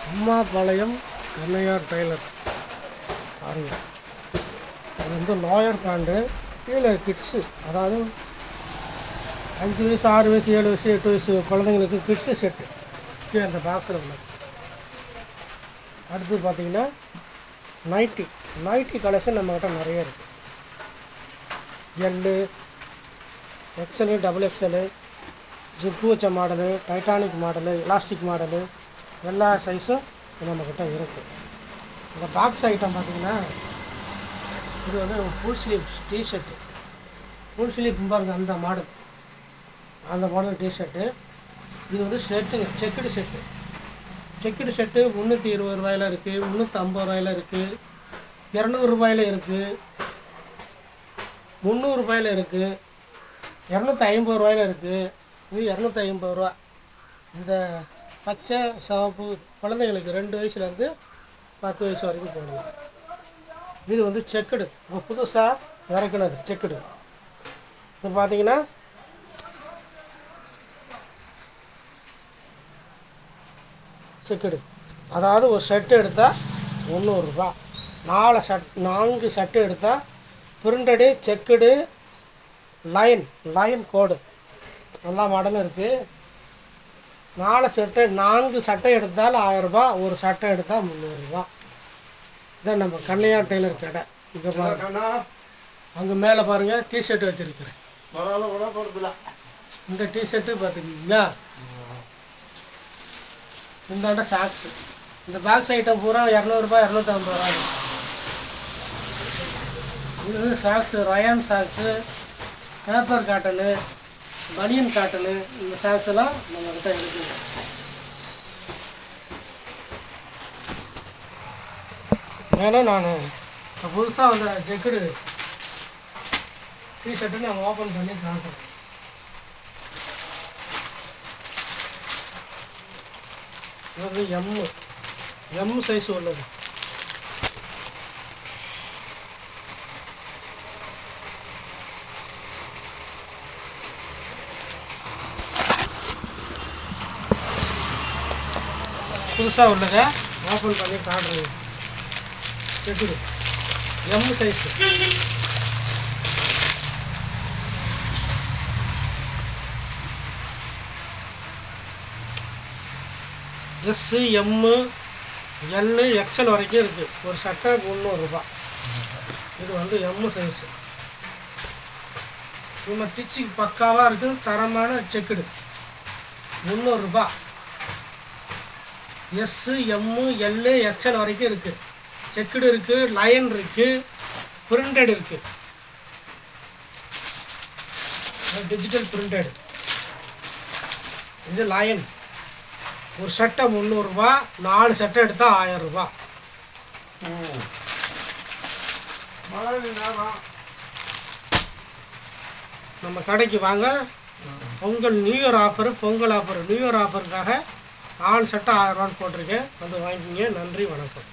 Ammapalayam கண்ணையார் Taylor பாருங்க. அது வந்து லோயர் பேண்ட்டு கீழே கிட்ஸு, அதாவது 5 வயசு 6 வயசு 7 வயசு 8 வயசு குழந்தைங்களுக்கு கிட்ஸு செட்டு கீழே அந்த பாக்ஸில் உள்ளது. அடுத்து பார்த்திங்கன்னா நைட்டி கலெக்ஷன் நம்மக்கிட்ட நிறைய இருக்குது. எல்லு, எக்ஸலு, டபுள் எக்ஸலு, ஜிப்பு வச்ச model, Titanic model, elastic model, எல்லா சைஸும் நம்மக்கிட்ட இருக்குது. இந்த பாக்ஸ் ஐட்டம் பார்த்திங்கன்னா இது வந்து full sleeve T shirt, full sleeve பாருங்க, அந்த மாடல் டிஷர்ட்டு. இது வந்து ஷர்ட்டுங்க, செக்குடு செட்டு. 320 ரூபாயில் இருக்குது, 350 ரூபாயில் இருக்குது, 200 ரூபாயில் இருக்குது, 300 ரூபாயில் இருக்குது, 250 ரூபாயில் இருக்குது. இது 250 ரூபா. இந்த பச்சை சிவப்பு குழந்தைங்களுக்கு 2 வயசுலேருந்து 10 வயசு வரைக்கும் போடலாம். இது வந்து செக்குடு, இப்போ புதுசாக இறக்குனது செக்குடு. இப்போ பார்த்தீங்கன்னா செக்குடு, அதாவது ஒரு ஷர்ட் எடுத்தால் 300 ரூபா. 4 ஷர்ட்டு எடுத்தால் பிரிண்டடு, செக்குடு, லைன் கோடு எல்லா மாடலும் இருக்குது. 4 சட்டை எடுத்தால் 1000 ரூபா, ஒரு சட்டை எடுத்தால் 300 ரூபா. இதான் நம்ம கண்ணையார் டெய்லர் கடை. இங்கே பாருங்க, அங்கே மேலே பாருங்கள் டிஷர்ட் வச்சுருக்கிறேன். இந்த டிஷர்ட்டு பார்த்துக்கிங்களா, இந்தாண்ட சாக்ஸு. இந்த பாக்ஸ் ஐட்டம் பூரா 200 ரூபா 250 ரூபா. இது வந்து socks, rayon socks, paper cotton, பனியன் காட்டனு, இந்த சாக்ஸ் எல்லாம் நம்மக்கிட்ட இருக்குது. மேலே நான் புதுசாக வந்த ஜெக்குடு டிஷர்ட்டு நான் ஓப்பன் பண்ணி காட்டுறேன். இது எம் சைஸ் உள்ளது. புதுசாக உள்ளதை ஓப்பன் பண்ணி காட்டுறேன். Checked M size. S, M, L, XL வரைக்கும் இருக்குது. ஒரு சட்டை 300 ரூபா. இது வந்து எம்மு சைஸு. நம்ம டிச்சிங் பக்காவாக இருக்குது, தரமான செக்குடு 300 ரூபா. எஸ்ஸு, எம்மு, எல்லு, எக்ஸல் வரைக்கும் இருக்குது. செக்குடு இருக்குது, லைன் இருக்குது, பிரிண்டட் இருக்குது, டிஜிட்டல் பிரிண்டட். இது லைன். ஒரு சட்டை 300 ரூபா, 4 சட்டை எடுத்தால் 1000 ரூபா. நம்ம கடைக்கு வாங்க. நியூ இயர் ஆஃபருக்காக 4 சட்டை 1000 ரூபான்னு போட்டிருக்கேன். வந்து வாங்கிக்கிங்க. நன்றி, வணக்கம்.